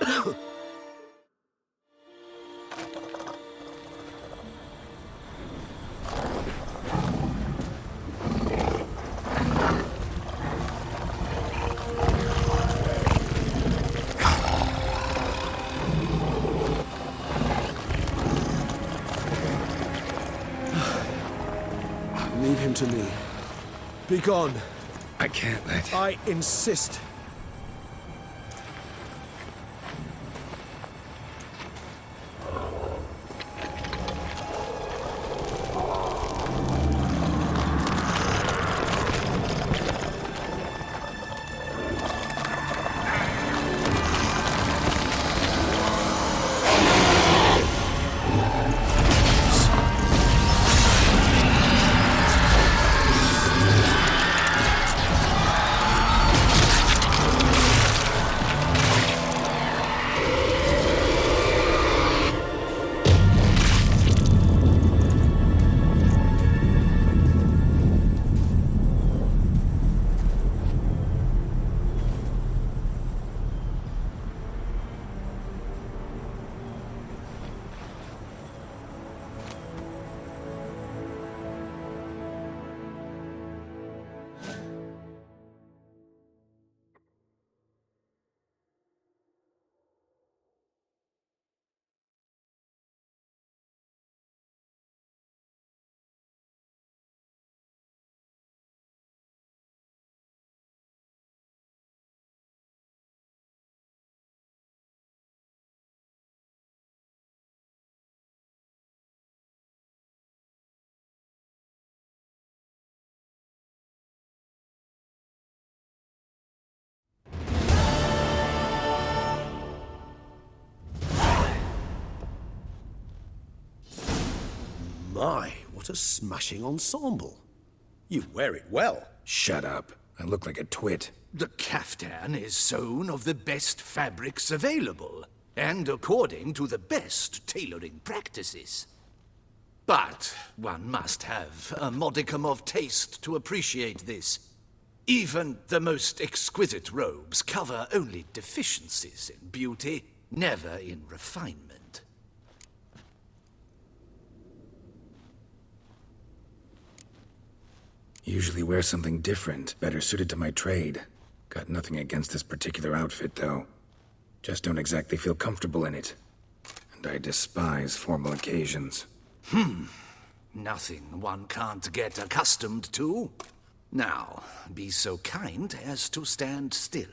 Leave him to me. Be gone. I can't let... I insist. My, what a smashing ensemble. You wear it well. Shut up. I look like a twit. The caftan is sewn of the best fabrics available, and according to the best tailoring practices. But one must have a modicum of taste to appreciate this. Even the most exquisite robes cover only deficiencies in beauty, never in refinement. Usually wear something different, better suited to my trade. Got nothing against this particular outfit, though. Just don't exactly feel comfortable in it. And I despise formal occasions. Nothing one can't get accustomed to. Now, be so kind as to stand still.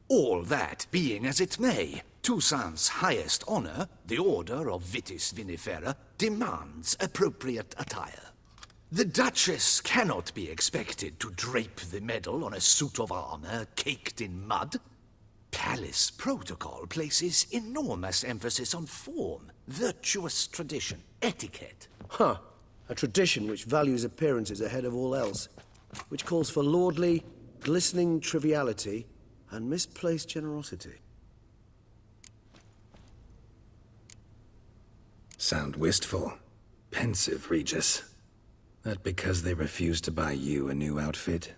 All that being as it may, Toussaint's highest honor, the Order of Vitis Vinifera, demands appropriate attire. The Duchess cannot be expected to drape the medal on a suit of armor caked in mud. Palace protocol places enormous emphasis on form, virtuous tradition, etiquette. Huh. A tradition which values appearances ahead of all else. Which calls for lordly, glistening triviality and misplaced generosity. Sound wistful. Pensive, Regis. That because they refuse to buy you a new outfit?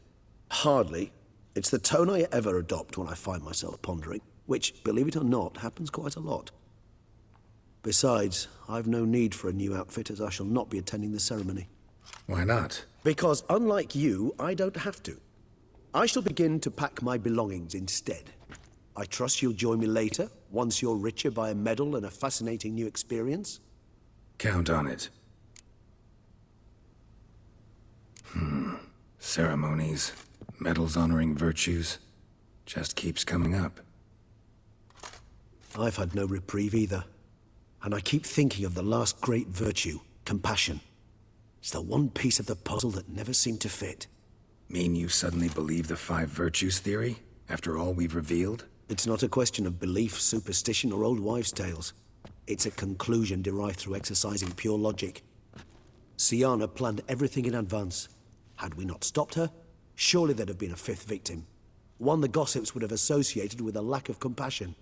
Hardly. It's the tone I ever adopt when I find myself pondering, which, believe it or not, happens quite a lot. Besides, I've no need for a new outfit as I shall not be attending the ceremony. Why not? Because unlike you, I don't have to. I shall begin to pack my belongings instead. I trust you'll join me later, once you're richer by a medal and a fascinating new experience? Count on it. Ceremonies, medals honoring virtues, just keeps coming up. I've had no reprieve either. And I keep thinking of the last great virtue, compassion. It's the one piece of the puzzle that never seemed to fit. Mean you suddenly believe the 5 virtues theory, after all we've revealed? It's not a question of belief, superstition, or old wives' tales. It's a conclusion derived through exercising pure logic. Syanna planned everything in advance. Had we not stopped her, surely there'd have been a 5th victim. One the gossips would have associated with a lack of compassion.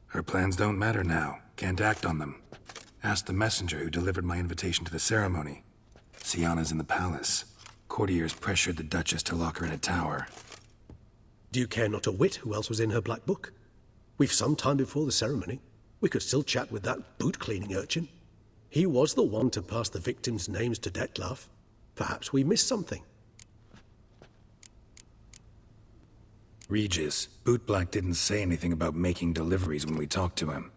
Her plans don't matter now. Can't act on them. Ask the messenger who delivered my invitation to the ceremony. Syanna's in the palace. Courtiers pressured the Duchess to lock her in a tower. Do you care not a whit who else was in her black book? We've some time before the ceremony. We could still chat with that boot-cleaning urchin. He was the one to pass the victims' names to Dettlaff. Perhaps we missed something. Regis, Bootblack didn't say anything about making deliveries when we talked to him.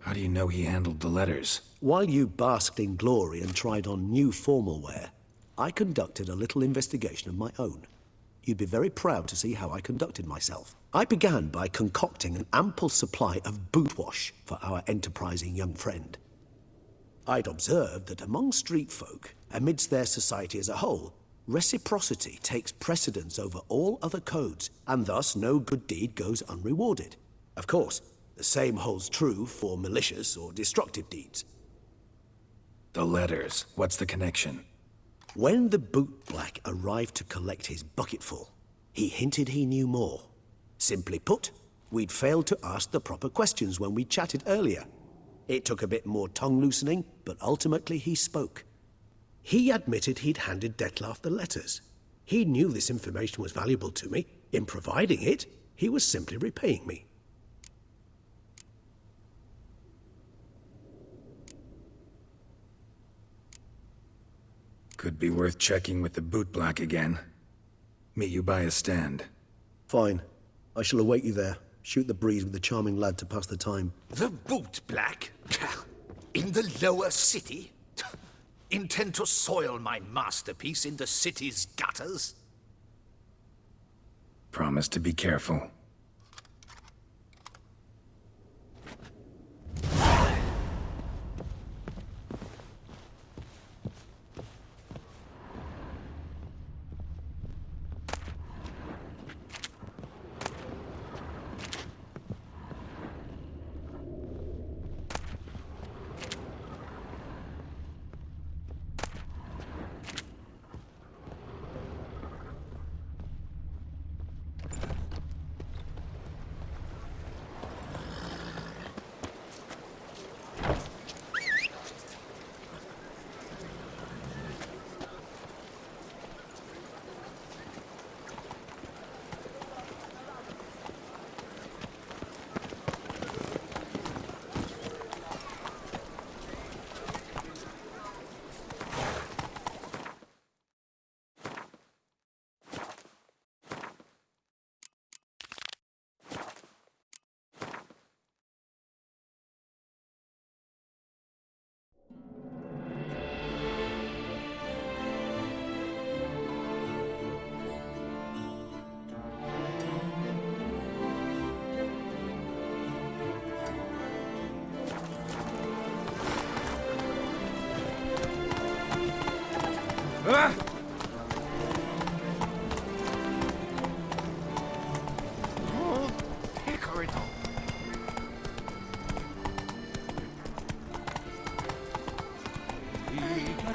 How do you know he handled the letters? While you basked in glory and tried on new formal wear, I conducted a little investigation of my own. You'd be very proud to see how I conducted myself. I began by concocting an ample supply of boot wash for our enterprising young friend. I'd observed that among street folk, amidst their society as a whole, reciprocity takes precedence over all other codes, and thus no good deed goes unrewarded. Of course, the same holds true for malicious or destructive deeds. The letters. What's the connection? When the bootblack arrived to collect his bucketful, he hinted he knew more. Simply put, we'd failed to ask the proper questions when we chatted earlier. It took a bit more tongue-loosening, but ultimately he spoke. He admitted he'd handed Dettlaff the letters. He knew this information was valuable to me. In providing it, he was simply repaying me. Could be worth checking with the Bootblack again. Meet you by a stand. Fine. I shall await you there. Shoot the breeze with the charming lad to pass the time. The Bootblack? In the lower city? Intend to soil my masterpiece in the city's gutters? Promise to be careful.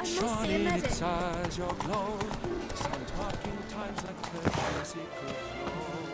Shining its eyes, your glow. Some talking times like courtesy could flow.